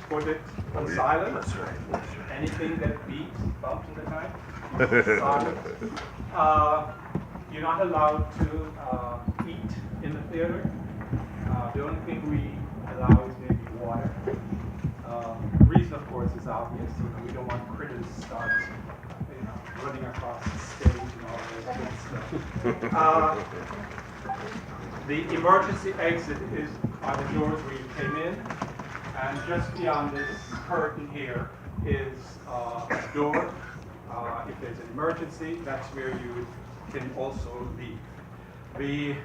put it on silent. That's right. Anything that beeps, bumps in the night, silent. You're not allowed to eat in the theater. The only thing we allow is maybe water. The reason, of course, is obvious. We don't want critters to start, running across the stage and all that good stuff. The emergency exit are the doors where you came in, and just beyond this curtain here is a door. If there's an emergency, that's where you can also leave. The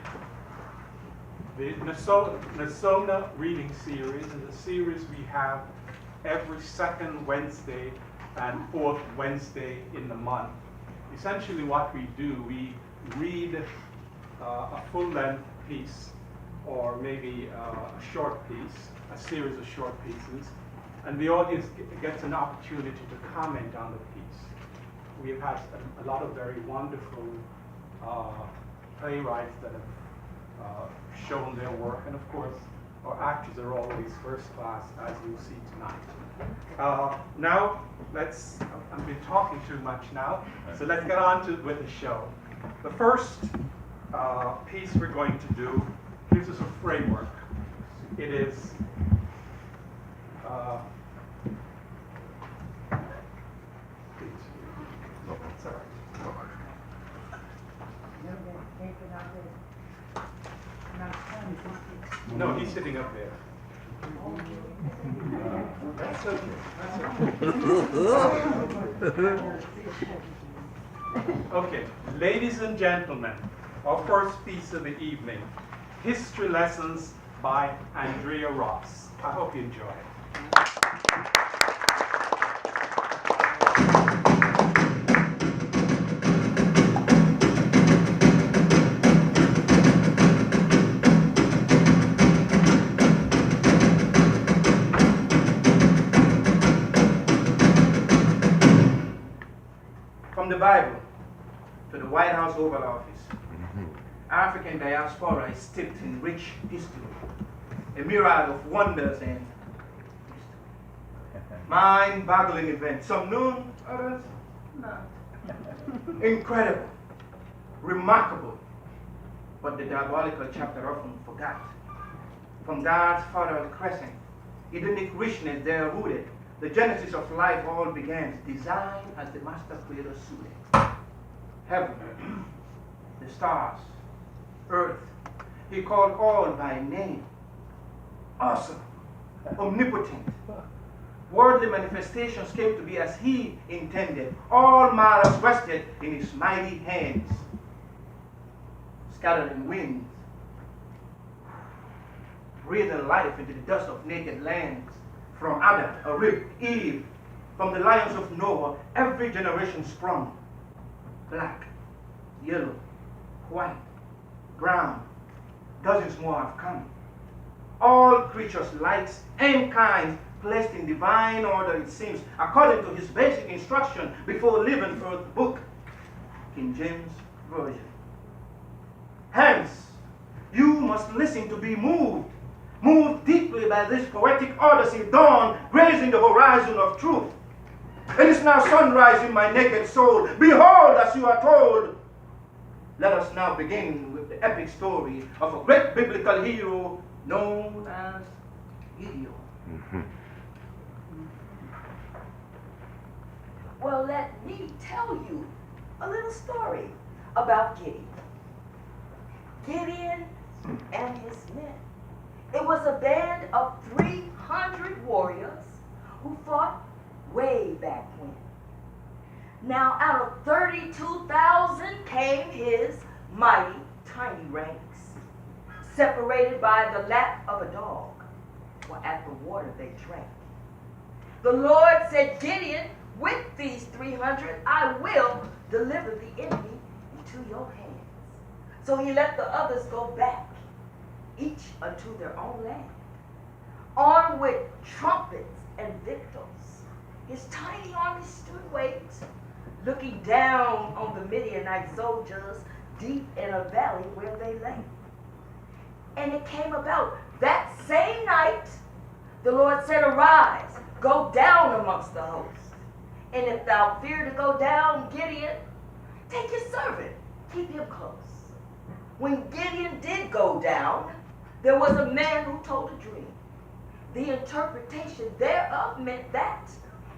Nasona reading series is a series we have every second Wednesday and fourth Wednesday in the month. Essentially what we do, we read a full-length piece, or maybe a short piece, a series of short pieces, and the audience gets an opportunity to comment on the piece. We have had a lot of very wonderful playwrights that have shown their work, and of course, our actors are always first class, as you'll see tonight. Now, I've been talking too much now, so let's get on with the show. The first piece we're going to do gives us a framework. It is sorry. No, he's sitting up there. That's okay. Okay, ladies and gentlemen, our first piece of the evening, History Lessons by Andrea Ross. I hope you enjoy it. From the Bible to the White House Oval Office, African diaspora is steeped in rich history, a myriad of wonders and mind-boggling events, some known, others not. Incredible, remarkable, but the diabolical chapter often forgot. From God's fertile crescent, Edenic richness there rooted, the genesis of life all began, designed as the master creator suited. Heaven, the stars, earth, he called all by name. Awesome, omnipotent. Worldly manifestations came to be as he intended. All matters rested in his mighty hands. Scattering winds, breathing life into the dust of naked lands. From Adam, a rib, Eve, from the lions of Noah, every generation sprung. Black, yellow, white, brown, dozens more have come. All creatures, lights, and kinds, placed in divine order, it seems, according to his basic instruction before leaving Earth book, King James Version. Hence, you must listen to be moved deeply by this poetic odyssey, dawn grazing the horizon of truth. It is now sunrise in my naked soul. Behold, as you are told. Let us now begin with the epic story of a great biblical hero known as Gideon. Well, let me tell you a little story about Gideon. Gideon and his men. It was a band of 300 warriors who fought way back when. Now, out of 32,000 came his mighty tiny ranks, separated by the lap of a dog, for at the water they drank. The Lord said, Gideon, with these 300, I will deliver the enemy into your hands. So he let the others go back, each unto their own land, armed with trumpets and victories. His tiny army stood wait, looking down on the Midianite soldiers deep in a valley where they lay. And it came about that same night, The Lord said, arise, go down amongst the host. And if thou fear to go down, Gideon, take your servant, keep him close. When Gideon did go down, there was a man who told a dream. The interpretation thereof meant that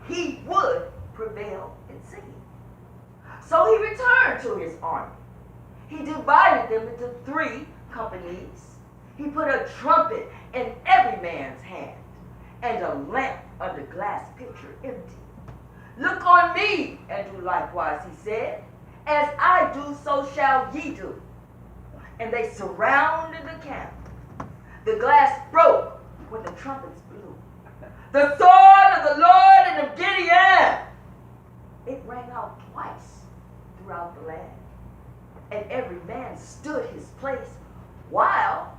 he would prevail in singing. So he returned to his army. He divided them into 3 companies. He put a trumpet in every man's hand and a lamp under glass pitcher empty. Look on me and do likewise, he said. As I do, so shall ye do. And they surrounded the camp. The glass broke when the trumpets blew. The sword of the Lord and of Gideon! It rang out twice throughout the land. And every man stood his place, while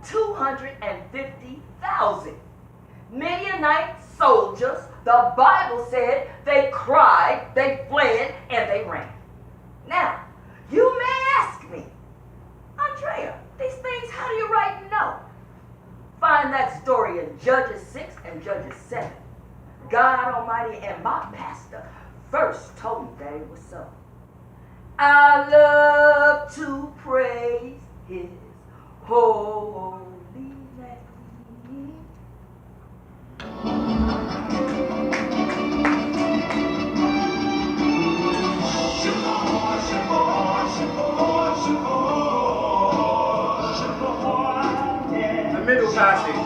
250,000 Midianite soldiers, the Bible said, they cried, they fled, and they ran. Now, you may ask me, Andrea, these things, how do you write and know? Find that story in Judges 6 and Judges 7. God Almighty and my pastor first told me that it was so. I love to praise his holy name. The middle passage,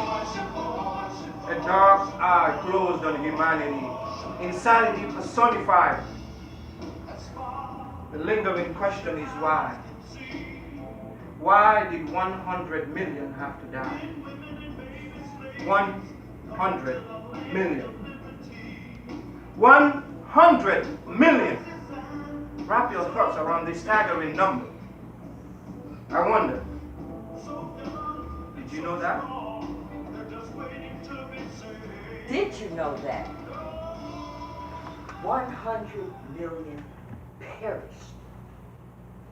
a dark eye closed on humanity, insanity personified. The lingering question is why? Why did 100 million have to die? 100 million. 100 million. Wrap your thoughts around this staggering number. I wonder, did you know that? Did you know that 100 million perished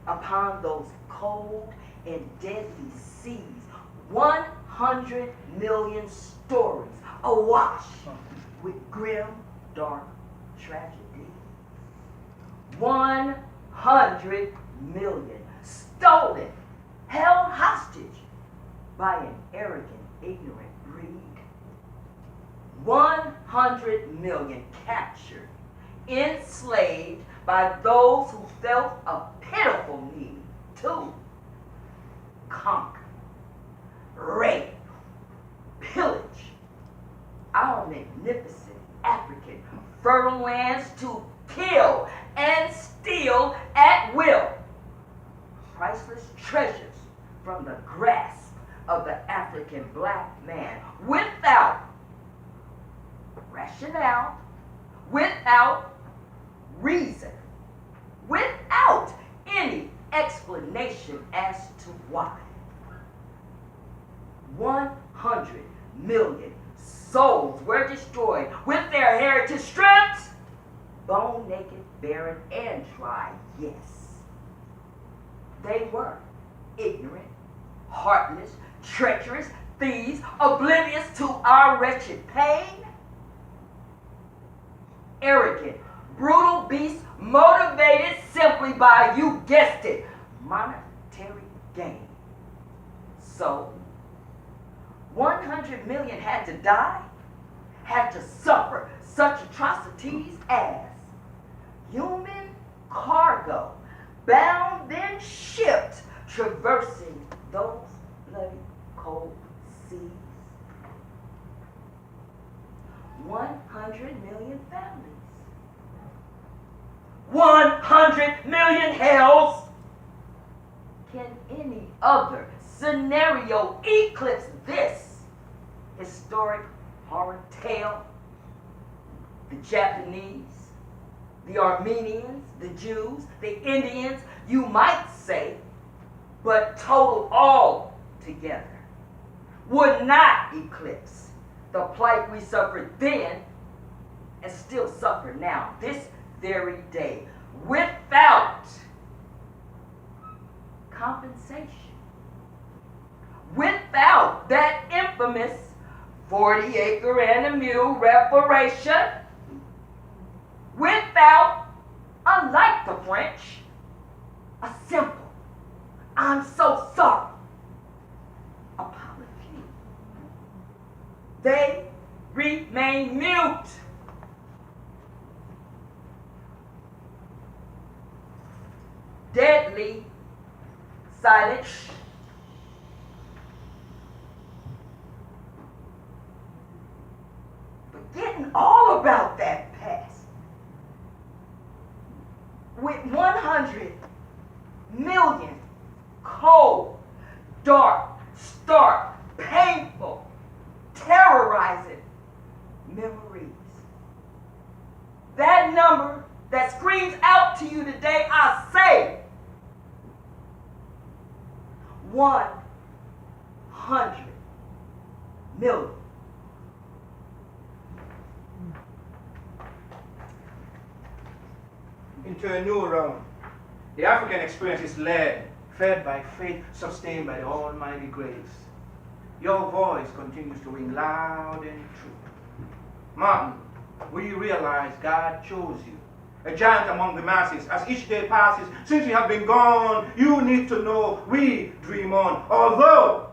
upon those cold and deadly seas? 100 million stories awash with grim, dark tragedy. 100 million stolen, held hostage by an arrogant, ignorant breed. 100 million captured, enslaved by those who felt a pitiful need to conquer, rape, pillage our magnificent African fertile lands, to kill and steal at will priceless treasures from the grasp of the African black man without rationale, without reason, without any explanation as to why. 100 million souls were destroyed with their heritage stripped, bone naked, barren, and dry. Yes, they were ignorant, heartless, treacherous, thieves, oblivious to our wretched pain, arrogant, brutal beasts motivated simply by, you guessed it, monetary gain. So, 100 million had to die, had to suffer such atrocities as human cargo, bound then shipped, traversing those bloody cold seas. 100 million families. 100 million hells. Can any other scenario eclipse this historic horror tale? The Japanese, the Armenians, the Jews, the Indians, you might say, but total all together, would not eclipse the plight we suffered then and still suffer now, this very day, without compensation, without that infamous 40-acre and a mule reparation without, unlike the French, a simple "I'm so sorry" apology. They remain mute. Deadly silent. Forgetting all about that past. With 100 million cold, dark, stark, painful, terrorizing memories. That number that screams out to you today, I say 100 million. Into a new realm. The African experience is led, fed by faith, sustained by the almighty grace. Your voice continues to ring loud and true. Martin, we realize God chose you, a giant among the masses. As each day passes, since you have been gone, you need to know we dream on. Although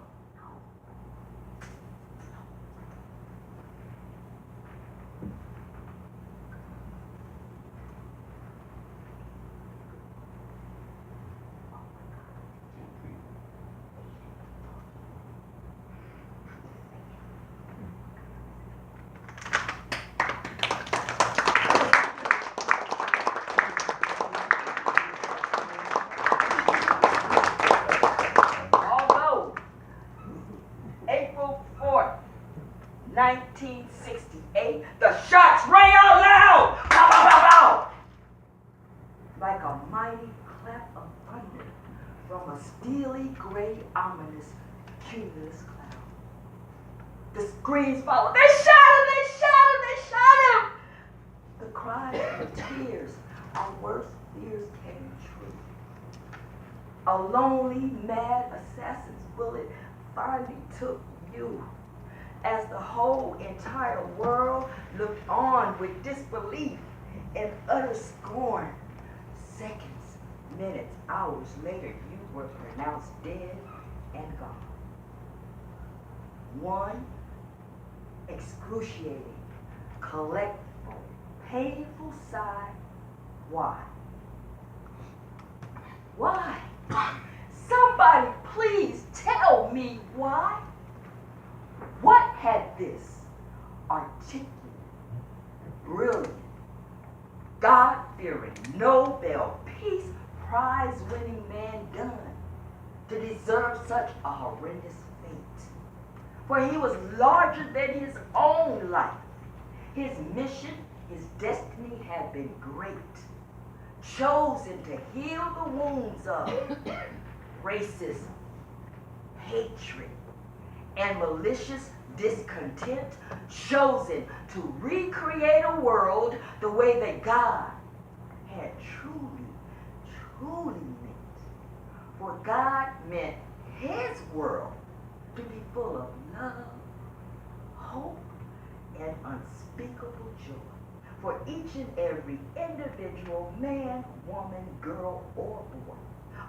April 4th, 1968, the shots rang out loud! Pow, pow, pow, pow! Like a mighty clap of thunder from a steely, gray, ominous, cumulus cloud. The screams followed. They shot him! They shot him! They shot him! The cries and tears, our worst fears came true. A lonely, mad assassin's bullet finally took you, as the whole entire world looked on with disbelief and utter scorn. Seconds, minutes, hours later, you were pronounced dead and gone. One excruciating, collective, painful sigh. Why? Why? Somebody please tell me why. What had this articulate, brilliant, God-fearing, Nobel Peace Prize-winning man done to deserve such a horrendous fate? For he was larger than his own life. His mission, his destiny had been great. Chosen to heal the wounds of racism, hatred, and malicious discontent, chosen to recreate a world the way that God had truly, truly meant. For God meant his world to be full of love, hope, and unspeakable joy for each and every individual, man, woman, girl, or boy.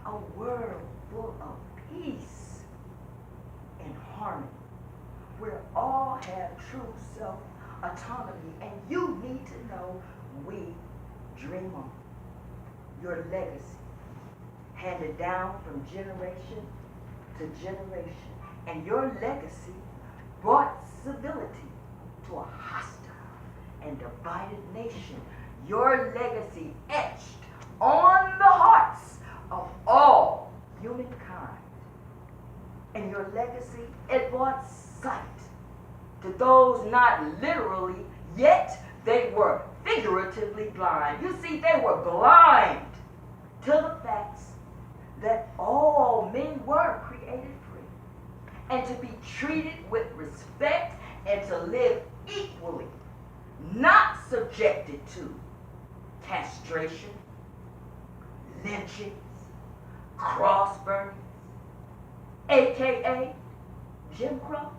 A world full of peace and harmony, where all have true self-autonomy. And you need to know we dream on. Your legacy, handed down from generation to generation. And your legacy brought civility to a hostile and divided nation. Your legacy etched on the hearts of all humankind. And your legacy, it brought sight to those not literally, yet they were figuratively blind. You see, they were blind to the facts that all men were created free and to be treated with respect and to live equally, not subjected to castration, lynchings, cross burnings, aka Jim Crow.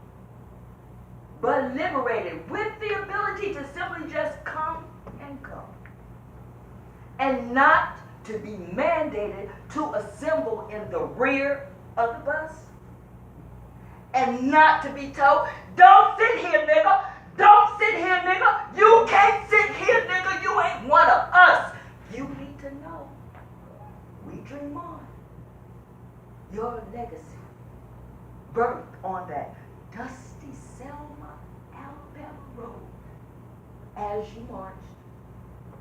but liberated with the ability to simply just come and go. And not to be mandated to assemble in the rear of the bus. And not to be told, don't sit here, nigga. Don't sit here, nigga. You can't sit here, nigga. You ain't one of us. You need to know. We dream on. Your legacy, birthed on that dusty Selma, Alabama road, as you marched,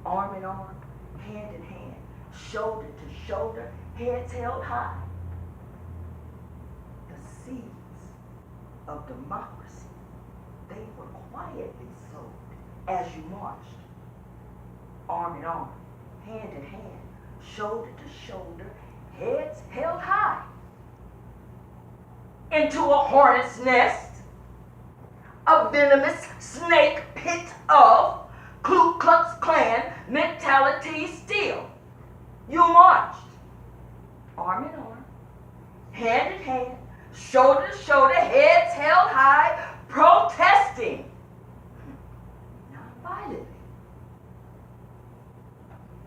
arm in arm, hand in hand, shoulder to shoulder, heads held high. The seeds of democracy, they were quietly sowed as you marched, arm in arm, hand in hand, shoulder to shoulder, heads held high, into a hornet's nest, a venomous snake pit of Ku Klux Klan mentality still. You marched, arm in arm, hand in hand, shoulder to shoulder, heads held high, protesting, non-violently.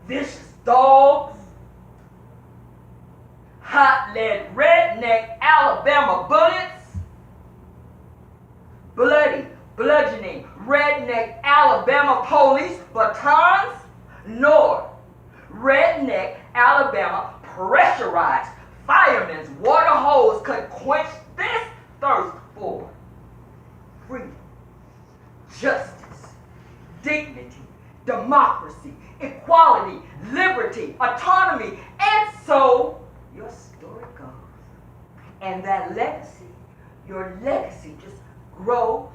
Vicious dogs, hot-lead redneck Alabama bullets, bloody, bludgeoning redneck Alabama police batons, nor redneck Alabama pressurized firemen's water hose could quench this thirst for freedom, justice, dignity, democracy, equality, liberty, autonomy, and so your story goes. And that legacy, your legacy just grows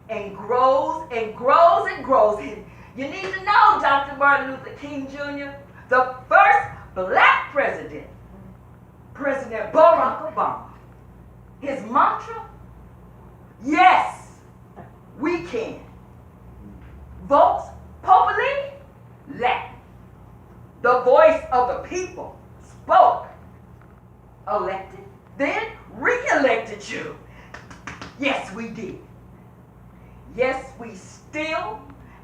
and grows and grows and grows. And you need to know, Dr. Martin Luther King Jr., the first black president, President Barack Obama, his mantra, yes, we can. Vox populi, Latin. The voice of the people spoke, elected, then re-elected you. Yes, we did. Yes, we still,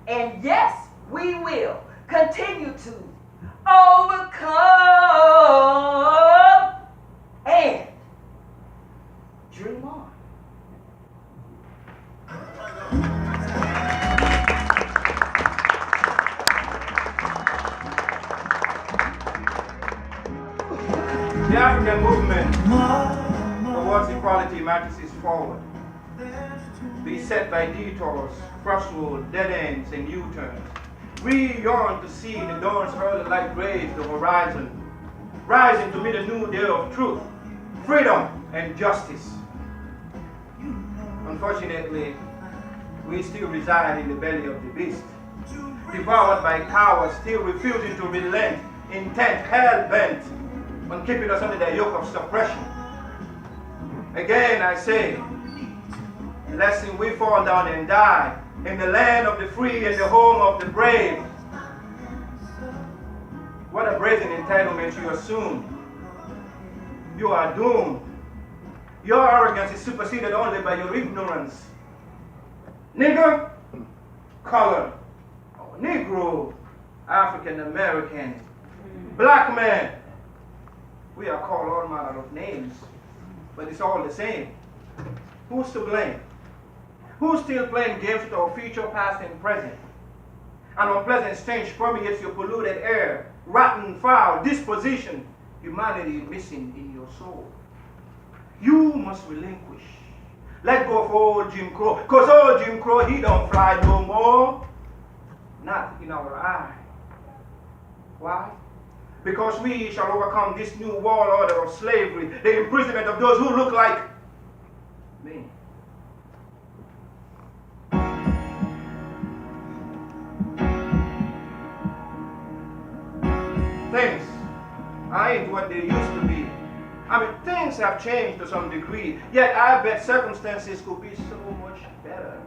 and yes, we will continue to overcome and dream on. The African movement towards equality marches forward, beset by detours, crossroads, dead ends, and U-turns. We yearn to see the dawn's early light raise the horizon, rising to meet a new day of truth, freedom, and justice. Unfortunately, we still reside in the belly of the beast, devoured by cowards still refusing to relent, intent hell-bent on keeping us under the yoke of suppression. Again, I say, lest we fall down and die in the land of the free and the home of the brave. What a brazen entitlement you assume. You are doomed. Your arrogance is superseded only by your ignorance. Nigger, color, or Negro, African American, black man. We are called all manner of names, but it's all the same. Who's to blame? Who's still playing games with our future, past, and present? An unpleasant stench permeates your polluted air, rotten, foul disposition. Humanity is missing in your soul. You must relinquish. Let go of old Jim Crow, because old Jim Crow, he don't fly no more. Not in our eye. Why? Because we shall overcome this new world order of slavery, the imprisonment of those who look like me. Things ain't what they used to be. I mean, things have changed to some degree, yet I bet circumstances could be so much better.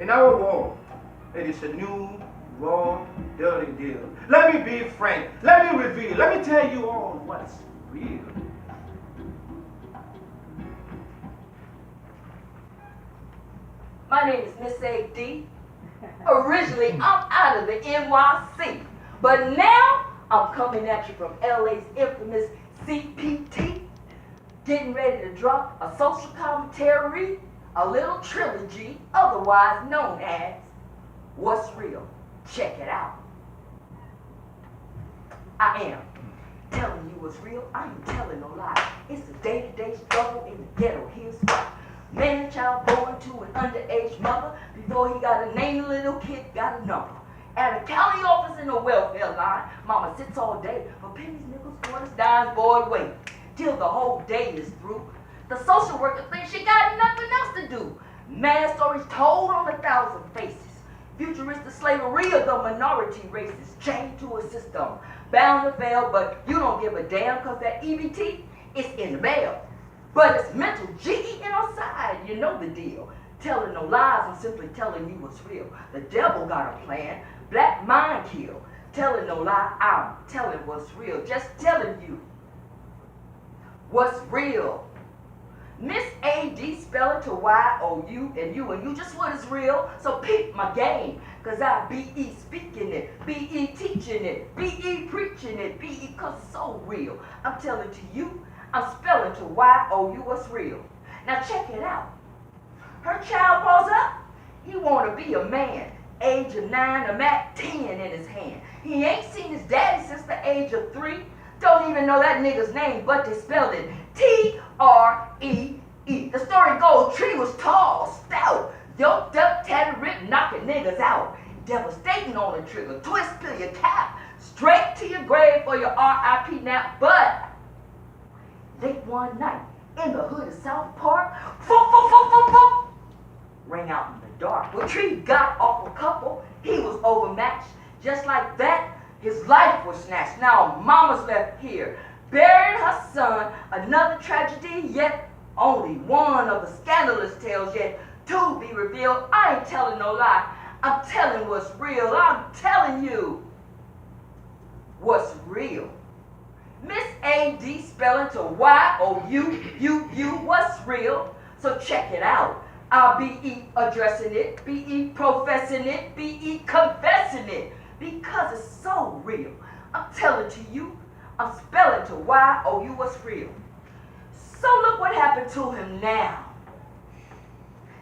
In our world, it is a new, raw, dirty deal. Let me be frank. Let me reveal. Let me tell you all what's real. My name is Miss A.D. Originally, I'm out of the NYC, but now I'm coming at you from LA's infamous CPT, getting ready to drop a social commentary, a little trilogy, otherwise known as What's Real? Check it out. I am telling you what's real. I ain't telling no lie. It's a day-to-day struggle in the ghetto. Here's why. Man and child born to an underage mother. Before he got a name, the little kid got a number. At a county office in a welfare line, mama sits all day for pennies, nickels, quarters, dimes, boy, wait till the whole day is through. The social worker thinks she got nothing else to do. Mad stories told on 1,000 faces. Futuristic slavery of the minority races chained to a system bound to fail, but you don't give a damn because that EBT is in the mail. But it's mental genocide, you know the deal. Telling no lies, I'm simply telling you what's real. The devil got a plan, black mind kill. Telling no lie, I'm telling what's real. Just telling you what's real. Miss A.D. spell it to Y-O-U and you just what is real. So peep my game, cause I B.E. speaking it, B.E. teaching it, B.E. preaching it, B.E. cause it's so real. I'm telling to you, I'm spelling to Y-O-U what's real. Now check it out. Her child grows up, he wanna be a man. Age of 9, a Mac 10 in his hand. He ain't seen his daddy since the age of 3. Don't even know that nigga's name, but they spelled it T-R-E-E. The story goes, tree was tall, stout, yoked up, tatted, ripped, knocking niggas out. Devastating on the trigger, twist to your cap, straight to your grave for your R.I.P. nap. But late one night, in the hood of South Park, rang out in the dark. When Tree got off a couple, he was overmatched. Just like that, his life was snatched. Now mama's left here, burying her son. Another tragedy, yet only one of the scandalous tales yet to be revealed. I ain't telling no lie. I'm telling what's real. I'm telling you what's real. Miss A.D. spelling to Y-O-U-U-U, what's real? So check it out. I'll be addressing it, be professing it, be confessing it, because it's so real. I'm telling to you, I'm spelling to Y-O-U what's real. So look what happened to him now.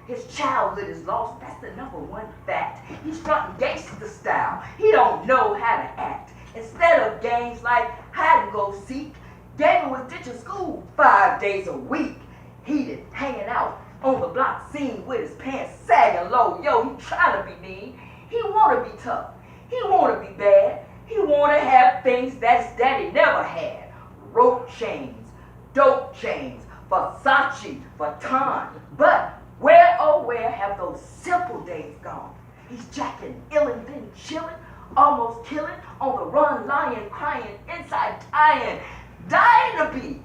His childhood is lost, that's the number one fact. He's fronting gangster style, he don't know how to act. Instead of games like hide and go seek, Gavin was ditching school 5 days a week. Heated, hanging out on the block scene with his pants sagging low. Yo, he trying to be mean. He want to be tough. He want to be bad. He want to have things that his daddy never had. Rope chains, dope chains, Versace, Vuitton. But where, oh where have those simple days gone? He's jacking, illin', then chillin', almost killing, on the run, lying, crying, inside dying to be.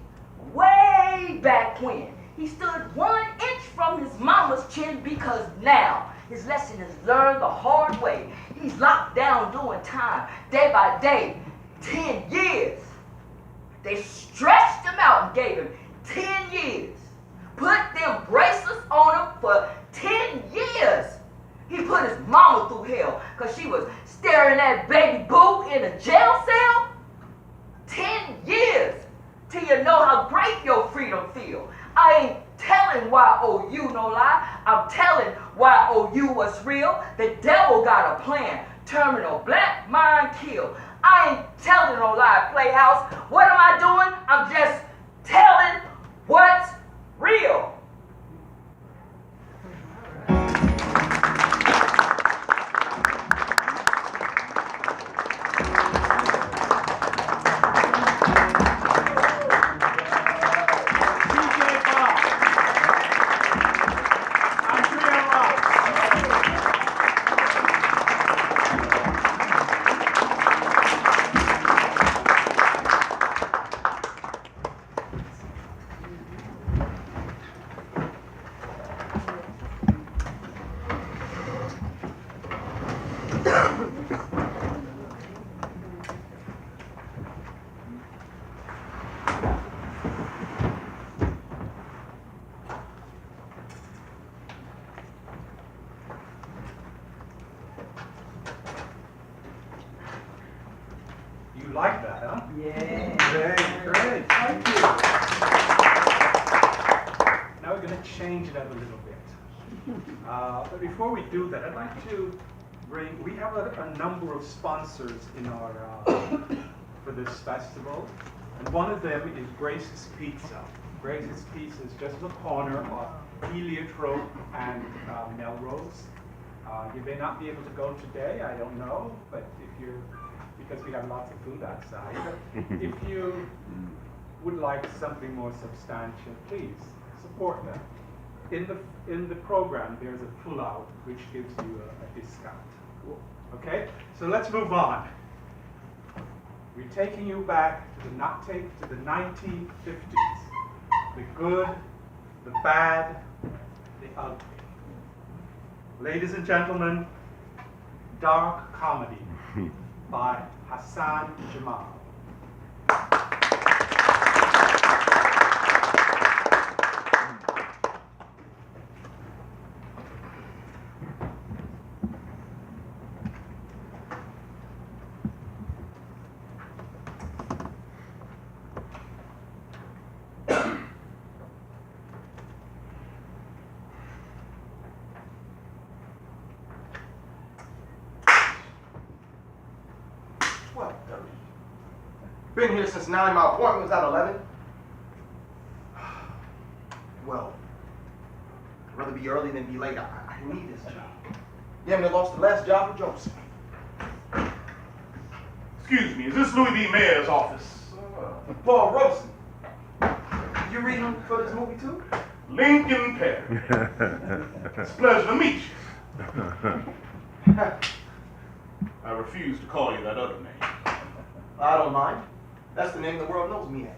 Way back when, he stood 1 inch from his mama's chin because now his lesson is learned the hard way. He's locked down doing time, day by day, 10 years. They stretched him out and gave him 10 years. Put them bracelets on him for 10 years. He put his mama through hell because she was staring at baby boo in a jail cell. 10 years till you know how great your freedom feel. I ain't telling Y-O-U no lie. I'm telling Y-O-U what's real. The devil got a plan. Terminal black mind kill. I ain't telling no lie, Playhouse. What am I doing? I'm just telling what's real. like that, huh? Yeah. Great. Thank you. Now we're going to change it up a little bit. But before we do that, I'd like to we have a number of sponsors in our, for this festival. And one of them is Grace's Pizza. Grace's Pizza is just the corner of Heliotrope and Melrose. You may not be able to go today, I don't know, but because we have lots of food outside, but if you would like something more substantial, please support them. In the program, there's a pull-out which gives you a discount. Okay, so let's move on. We're taking you back to the 1950s. The good, the bad, the ugly. Ladies and gentlemen, Dark Comedy by Hassan Jamal. Been here since 9. My appointment was at 11. Well, I'd rather be early than be late. I need this job. Damn near lost the last job with Joseph. Excuse me, is this Louis B. Mayer's office? Paul Robeson. You reading for this movie too? Lincoln Perry. It's a pleasure to meet you. I refuse to call you that other name. I don't mind. That's the name the world knows me as.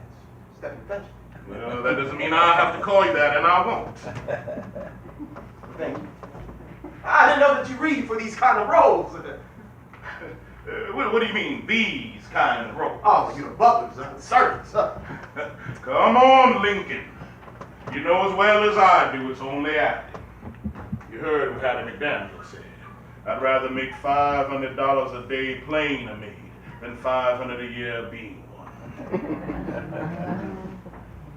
Stephen Fletcher. Well, that doesn't mean I have to call you that, and I won't. Thank you. I didn't know that you read for these kind of roles. What do you mean, these kind of roles? Oh, you know, butlers, servants. Come on, Lincoln. You know as well as I do, it's only acting. You heard what Hattie McDaniel said. I'd rather make $500 a day playing a maid than $500 a year being one.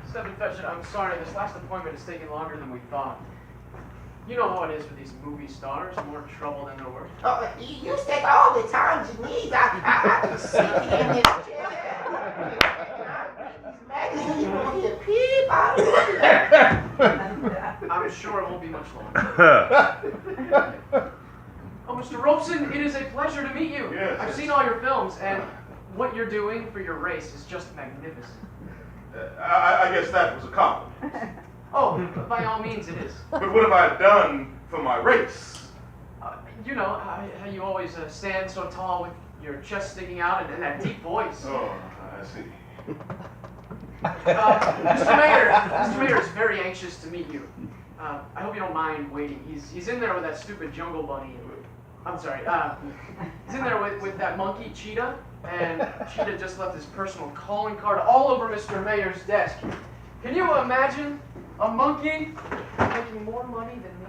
Stephen Fletcher, I'm sorry, this last appointment is taking longer than we thought. You know how it is with these movie stars, more trouble than they're worth. Oh, you take all the time you need. I can see you in this chair. These magazines, you won't get a peep out of it. I'm sure it won't be much longer. Oh, Mr. Robeson, it is a pleasure to meet you. Yes. I've seen all your films, and what you're doing for your race is just magnificent. I guess that was a compliment. Oh, by all means it is. But what have I done for my race? You know, how you always stand so tall with your chest sticking out and that deep voice. Oh, I see. Mr. Mayor is very anxious to meet you. I hope you don't mind waiting. He's in there with that stupid jungle bunny. I'm sorry. He's in there with that monkey, Cheetah, and Cheetah just left his personal calling card all over Mr. Mayor's desk. Can you imagine a monkey making more money than me?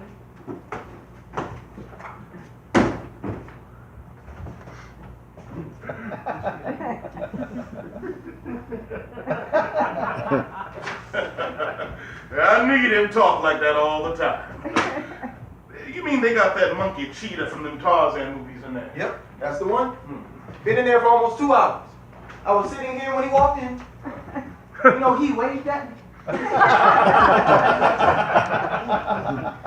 I knew you didn't talk like that all the time. You mean they got that monkey Cheetah from them Tarzan movies in there? Yep, that's the one. Been in there for almost 2 hours. I was sitting here when he walked in. You know, he waved at me.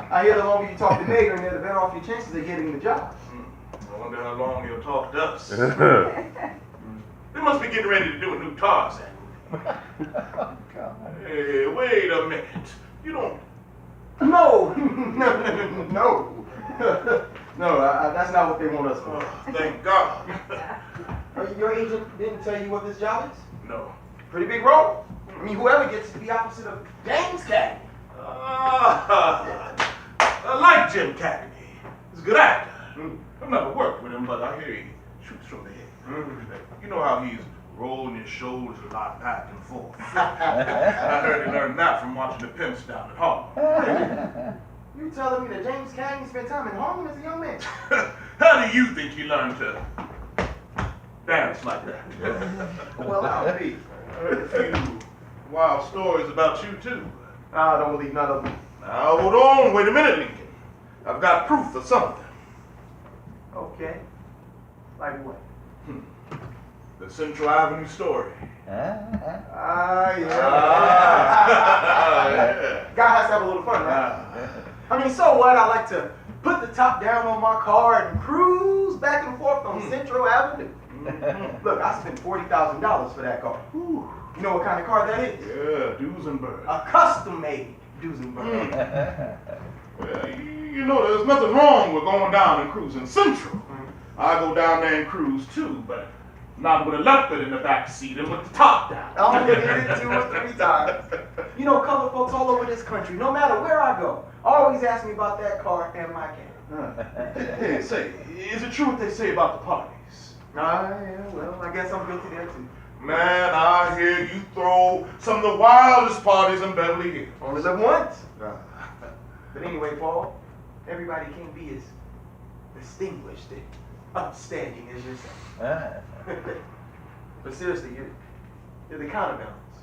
I hear the longer you talk to Mayor, and the better off your chances of getting the job. I wonder how long he'll talk to us. They must be getting ready to do a new Tarzan movie. Hey, wait a minute. You don't... No, no, that's not what they want us for. Oh, thank God. Your agent didn't tell you what this job is? No. Pretty big role. I mean, whoever gets to be opposite of James Cagney. I like Jim Cagney. He's a good actor. I've never worked with him, but I hear he shoots from the head. You know how he's rolling his shoulders a lot back and forth. I heard he learned that from watching the pimps down at Harlem. You telling me that James Cagney spent time in Harlem as a young man? How do you think he learned to dance like that. Well, I'll be. I heard a few wild stories about you, too. I don't believe none of them. Now, hold on. Wait a minute, Lincoln. I've got proof of something. Okay. Like what? The Central Avenue story. Ah, yeah. Yeah. Guy has to have a little fun, right? I mean, so what? I like to put the top down on my car and cruise back and forth on Central Avenue. Look, I spent $40,000 for that car. Whew. You know what kind of car that is? Yeah, Duesenberg. A custom-made Duesenberg. Well, you know, there's nothing wrong with going down and cruising Central. I go down there and cruise too, but not with a leopard in the back seat and with the top down. I only did it 2 or 3 times. You know, colored folks all over this country, no matter where I go, always ask me about that car and my cat. Hey, say, is it true what they say about the parties? Ah, yeah, well, I guess I'm guilty there too. Man, I hear you throw some of the wildest parties in Beverly Hills. Only live once. But anyway, Paul, everybody can't be as distinguished and upstanding as yourself. But seriously, you're the counterbalance.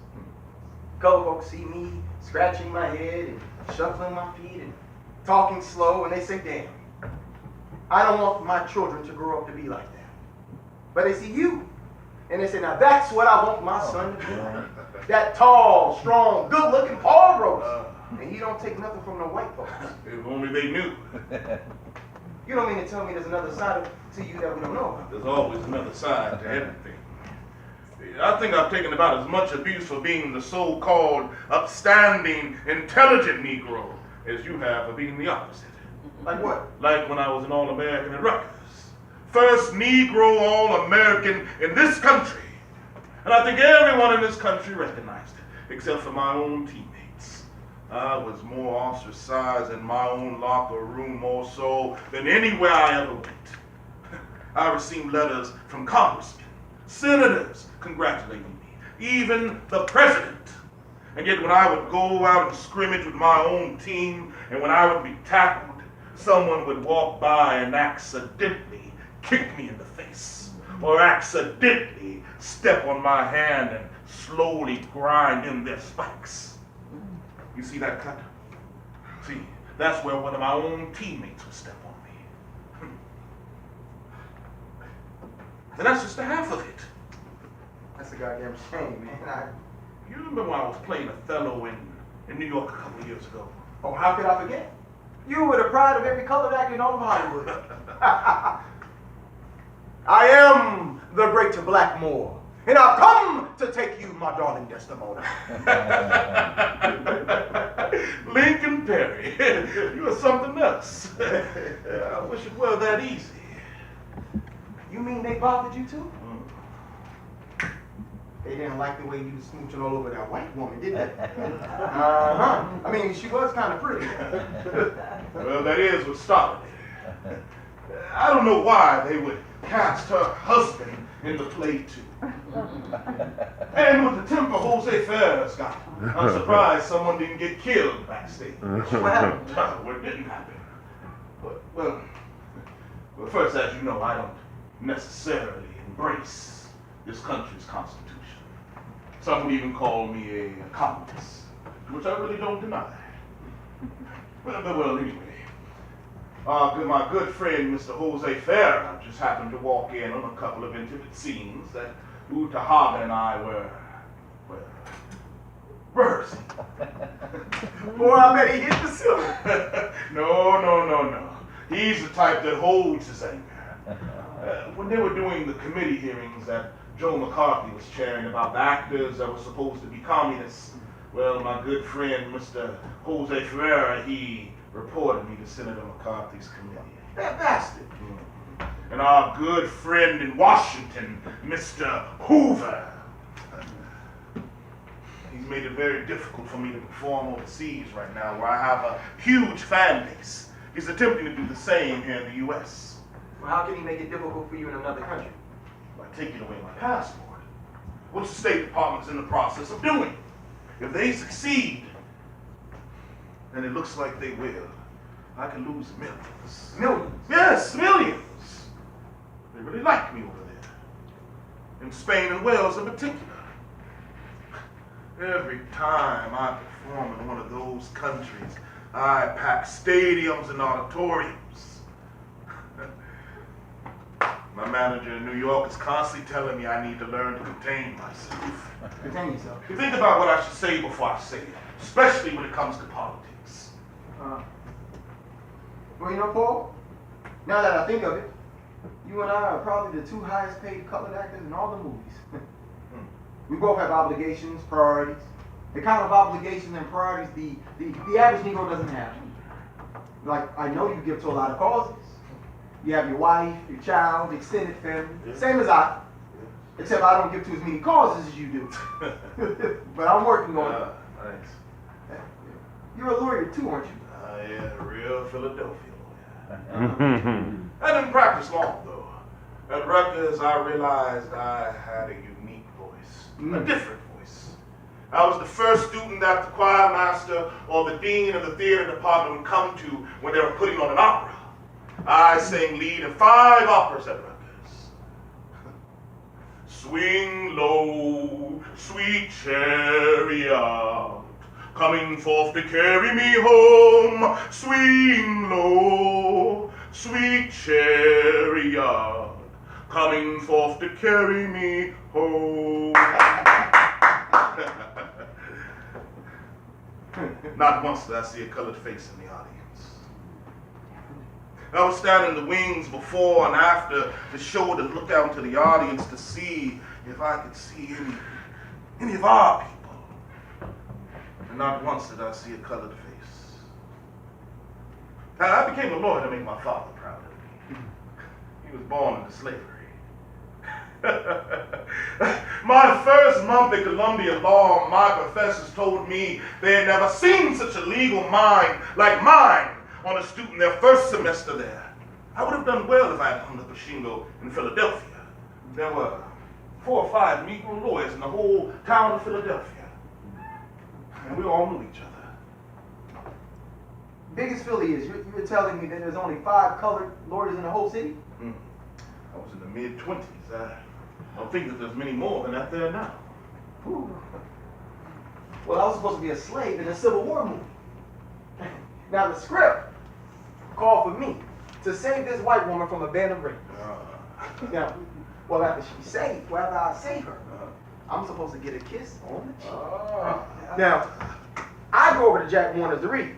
Color folks see me scratching my head and shuffling my feet and talking slow, and they say, damn, I don't want my children to grow up to be like that. But they see you, and they say, now that's what I want my son to be like. That tall, strong, good-looking Paul Roach. And you don't take nothing from the white folks. If only they knew. You don't mean to tell me there's another side to you that we don't know about? There's always another side to everything. I think I've taken about as much abuse for being the so-called upstanding, intelligent Negro as you have for being the opposite. Like what? Like when I was an All-American at Rutgers. First Negro All-American in this country. And I think everyone in this country recognized it, except for my own teammates. I was more ostracized in my own locker room more so than anywhere I ever went. I received letters from congressmen, senators congratulating me, even the president. And yet when I would go out and scrimmage with my own team, and when I would be tackled, someone would walk by and accidentally kick me in the face, or accidentally step on my hand and slowly grind in their spikes. You see that cut? See, that's where one of my own teammates would step on me. And that's just the half of it. That's a goddamn shame, man. You remember when I was playing Othello in New York a couple of years ago? Oh, how could I forget? You were the pride of every colored actor in all of Hollywood. I am the great Blackmore, and I've come to take you, my darling Desdemona. Lincoln Perry, you are something else. I wish it were that easy. You mean they bothered you too? They didn't like the way you was smooching all over that white woman, did they? Uh-huh. I mean, she was kind of pretty. Well, that is what started it. I don't know why they would cast her husband in the play too. And with the temper Jose Ferrer's got, I'm surprised someone didn't get killed backstage. What happened? Well, it didn't happen. Well, first, as you know, I don't necessarily embrace this country's constitution. Some would even call me a communist, which I really don't deny. Well, anyway. My good friend, Mr. Jose Ferrer, just happened to walk in on a couple of intimate scenes that Utahaga and I were rehearsing. Boy, I bet he hit the ceiling. No. He's the type that holds his anger. When they were doing the committee hearings that Joe McCarthy was chairing about the actors that were supposed to be communists, well, my good friend, Mr. Jose Ferrer, he reported me to Senator McCarthy's committee. That bastard. And our good friend in Washington, Mr. Hoover. He's made it very difficult for me to perform overseas right now, where I have a huge fan base. He's attempting to do the same here in the U.S. Well, how can he make it difficult for you in another country? By taking away my passport, which the State Department's in the process of doing. If they succeed, and it looks like they will, I can lose millions. Millions? Yes, millions. They really like me over there. in Spain and Wales in particular. Every time I perform in one of those countries, I pack stadiums and auditoriums. My manager in New York is constantly telling me I need to learn to contain myself. Contain yourself. You think about what I should say before I say it, especially when it comes to politics. Well, you know, Paul, now that I think of it, you and I are probably the two highest paid colored actors in all the movies. We both have obligations, priorities. The kind of obligations and priorities the average Negro doesn't have. Like, I know you give to a lot of causes. You have your wife, your child, extended family, same as I. Except I don't give to as many causes as you do. But I'm working on it. Nice. You're a lawyer too, aren't you? Yeah, real Philadelphia lawyer. I didn't practice long, though. At Rutgers, I realized I had a unique voice, a different voice. I was the first student that the choir master or the dean of the theater department would come to when they were putting on an opera. I sang lead in 5 operas at Rutgers. Swing low, sweet chariot, coming forth to carry me home. Swing low, sweet chariot, coming forth to carry me home. Not once did I see a colored face in the audience. I would stand in the wings before and after the show to look out into the audience to see if I could see any of our people. And not once did I see a colored face. I became a lawyer to make my father proud of me. He was born into slavery. My first month at Columbia Law, my professors told me they had never seen such a legal mind like mine on a student their first semester there. I would have done well if I had hung up a shingle in Philadelphia. There were 4 or 5 Negro lawyers in the whole town of Philadelphia. And we all knew each other. Big as Philly is, you were telling me that there's only 5 colored lawyers in the whole city? I was in the mid-20s. I don't think that there's many more than that there now. Ooh. Well, I was supposed to be a slave in a Civil War movie. Now the script called for me to save this white woman from a band of rapists. Now, well, after she's saved, well, after I save her, I'm supposed to get a kiss on the cheek. Now, I go over to Jack Warner's to read.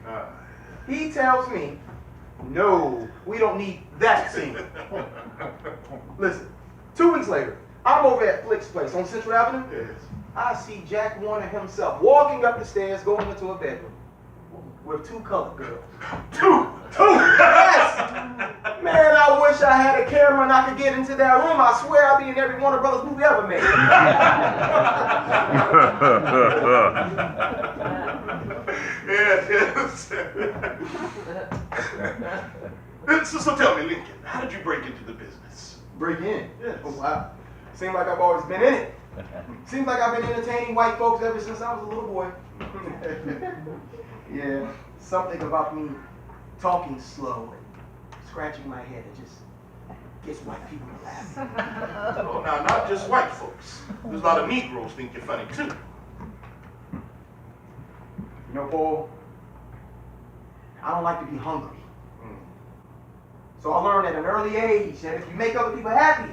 He tells me, no, we don't need that scene. Listen, 2 weeks later, I'm over at Flick's place on Central Avenue. Yes. I see Jack Warner himself walking up the stairs, going into a bedroom with 2 colored girls. 2! Yes! Man, I wish I had a camera and I could get into that room. I swear I'll be in every Warner Brothers movie ever made. Yes. So tell me, Lincoln, how did you break into the business? Break in? Yes. Oh, wow. Seems like I've always been in it. Seems like I've been entertaining white folks ever since I was a little boy. Yeah, something about me talking slow and scratching my head, it just gets white people to laugh. Oh, now, not just white folks. There's a lot of Negroes think you're funny, too. You know, Paul, I don't like to be hungry. So I learned at an early age that if you make other people happy,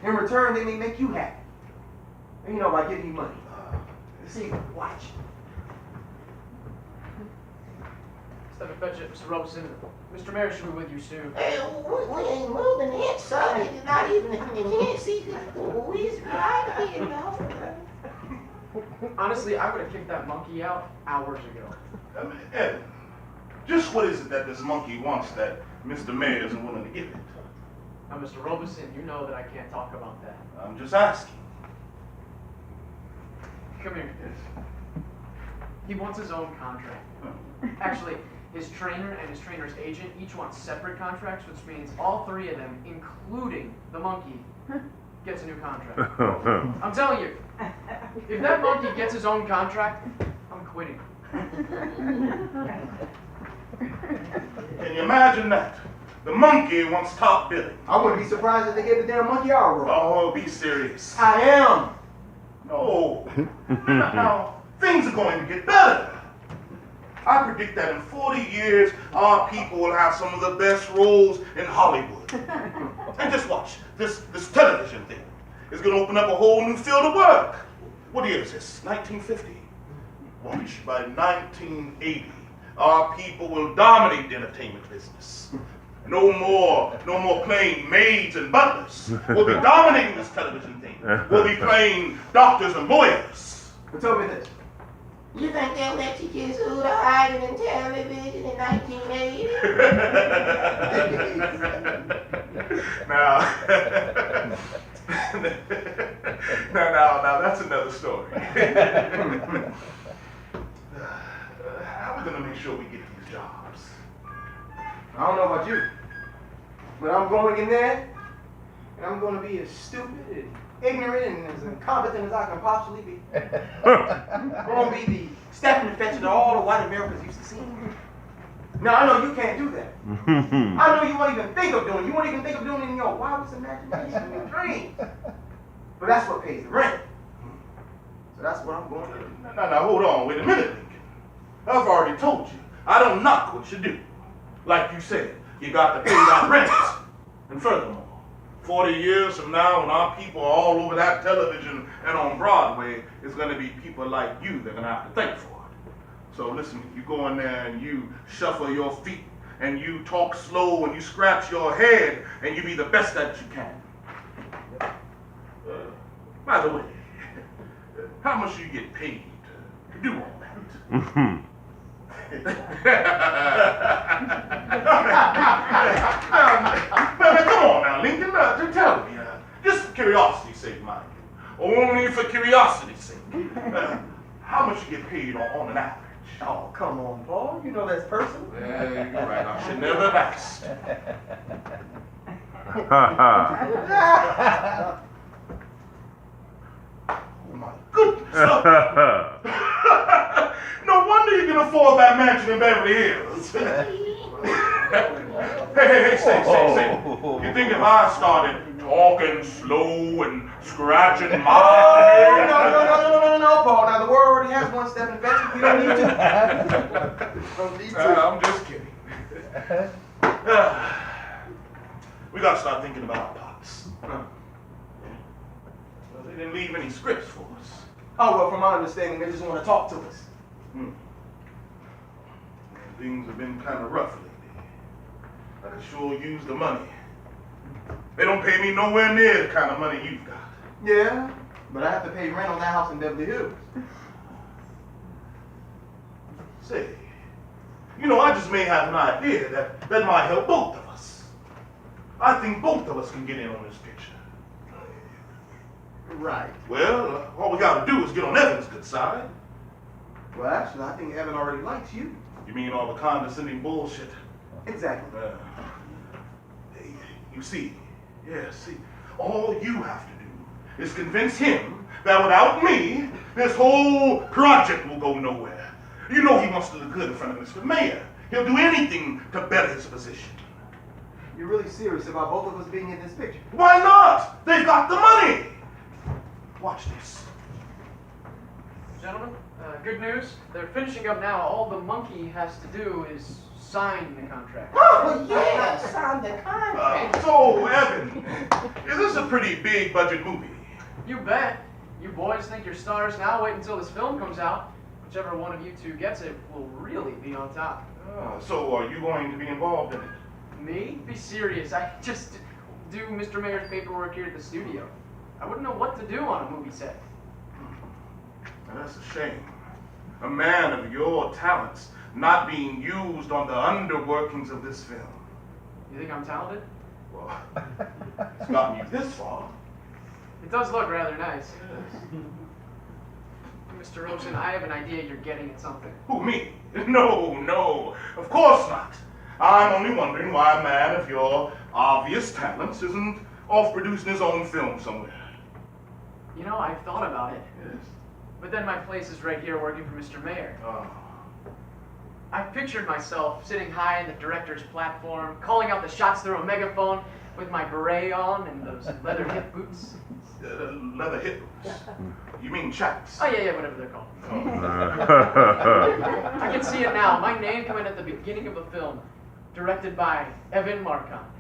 in return they may make you happy. And you know, by giving you money. See, watch. Step and fetch it, Mr. Robeson. Mr. Mayor should be with you soon. Hey, we ain't moving the inch, son. It's not even in the inch. See, we's right here, dog. Honestly, I would have kicked that monkey out hours ago. Ed, just what is it that this monkey wants that Mr. Mayor isn't willing to give it? Now, Mr. Robeson, you know that I can't talk about that. I'm just asking. Come here. He wants his own contract. Actually, his trainer and his trainer's agent each want separate contracts, which means all 3 of them, including the monkey, gets a new contract. I'm telling you, if that monkey gets his own contract, I'm quitting. Can you imagine that? The monkey wants top billing. I wouldn't be surprised if they gave the damn monkey our role. Oh, be serious. I am. No. Now, things are going to get better. I predict that in 40 years, our people will have some of the best roles in Hollywood. And just watch, this television thing is going to open up a whole new field of work. What year is this? 1950? Watch, by 1980, our people will dominate the entertainment business. No more playing maids and butlers. We'll be dominating this television thing. We'll be playing doctors and lawyers. But tell me this. You think they'll let you kids who are hiding in television in 1980? Now, that's another story. How are we gonna make sure we get these jobs? I don't know about you, but I'm going in there, and I'm going to be as stupid and ignorant and as incompetent as I can possibly be. I'm going to be the Stephen Fetcher that all the white Americans used to see. Now, I know you can't do that. I know you won't even think of doing it. You won't even think of doing it in your wildest imagination, in your dreams. But that's what pays the rent. So that's what I'm going to do. Now, hold on, wait a minute, Lincoln. I've already told you, I don't knock what you do. Like you said, you got to pay that rent. And furthermore, 40 years from now, when our people are all over that television and on Broadway, it's going to be people like you that are going to have to think for it. So listen, you go in there and you shuffle your feet, and you talk slow, and you scratch your head, and you be the best that you can. By the way, how much do you get paid to do all that? Now, come on now, Lincoln, just tell me, just for curiosity's sake, mind you, only for curiosity's sake, how much you get paid on an average? Oh, come on, Paul. You know that's personal. Yeah, you're right, I should never have asked. Oh my goodness. No wonder you can afford that mansion in Beverly Hills. Hey, say. You think if I started talking slow and scratching my head? No, Paul. Now, the world already has one Stephen Fetcher. We don't need to. Don't need to. I'm just kidding. We gotta start thinking about our pops. Well, they didn't leave any scripts for us. Oh, well, from my understanding, they just want to talk to us. Things have been kind of rough lately. I could sure use the money. They don't pay me nowhere near the kind of money you've got. Yeah, but I have to pay rent on that house in Beverly Hills. Say, you know, I just may have an idea that might help both of us. I think both of us can get in on this picture. Right. Well, all we gotta do is get on Evan's good side. Well, actually, I think Evan already likes you. You mean all the condescending bullshit? Exactly. Hey, you see, all you have to do is convince him that without me, this whole project will go nowhere. You know he wants to look good in front of Mr. Mayor. He'll do anything to better his position. You're really serious about both of us being in this picture? Why not? They've got the money. Watch this. Gentlemen, good news. They're finishing up now. All the monkey has to do is sign the contract. Oh, yeah, sign the contract. So, Evan, is this a pretty big budget movie? You bet. You boys think you're stars now. Wait until this film comes out. Whichever one of you two gets it will really be on top. So are you going to be involved in it? Me? Be serious. I just do Mr. Mayor's paperwork here at the studio. I wouldn't know what to do on a movie set. Now, that's a shame. A man of your talents not being used on the underworkings of this film. You think I'm talented? Well, it's gotten you this far. It does look rather nice. Mr. Rosen, I have an idea you're getting at something. Who, me? No, of course not. I'm only wondering why a man of your obvious talents isn't off producing his own film somewhere. You know, I've thought about it. Yes. But then my place is right here working for Mr. Mayor. I pictured myself sitting high in the director's platform, calling out the shots through a megaphone with my beret on and those leather hip boots. Leather hip boots. You mean chaps? Oh, yeah, whatever they're called. I can see it now. My name coming at the beginning of a film, directed by Evan Marcotte.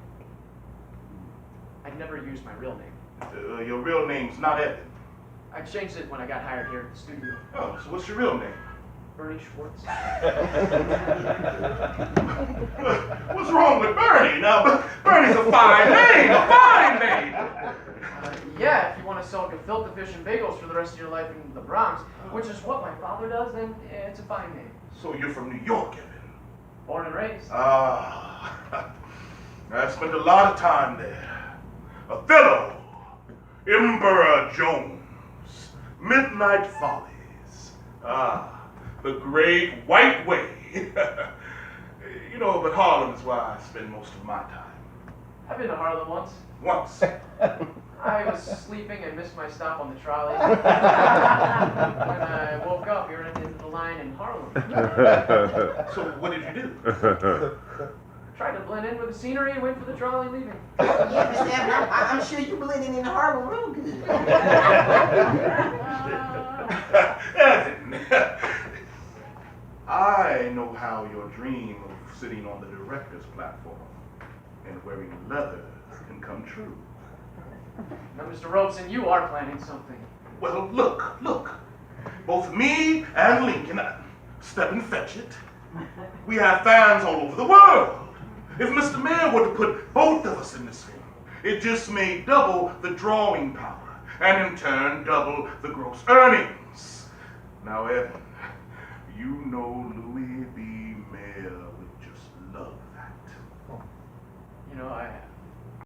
I'd never used my real name. Your real name's not Evan. I changed it when I got hired here at the studio. Oh, so what's your real name? Bernie Schwartz. What's wrong with Bernie? Now, Bernie's a fine name, a fine name. Yeah, if you want to sell gefilte fish and bagels for the rest of your life in the Bronx, which is what my father does, then it's a fine name. So you're from New York, Evan? Born and raised. Ah, I spent a lot of time there. Othello, Emperor Jones, Midnight Follies. Ah, the Great White Way. You know, but Harlem is where I spend most of my time. I've been to Harlem once. Once. I was sleeping and missed my stop on the trolley. When I woke up, we were at the end of the line in Harlem. So what did you do? Tried to blend in with the scenery and wait for the trolley leaving. Yeah, Mr. Evans, I'm sure you blending in Harlem real good. Evan, I know how your dream of sitting on the director's platform and wearing leather can come true. Now, Mr. Robeson, you are planning something. Well, look. Both me and Lincoln, step and fetch it. We have fans all over the world. If Mr. Mayor were to put both of us in this film, it just may double the drawing power, and in turn double the gross earnings. Now, Evan, you know Louis B. Mayer would just love that. You know, I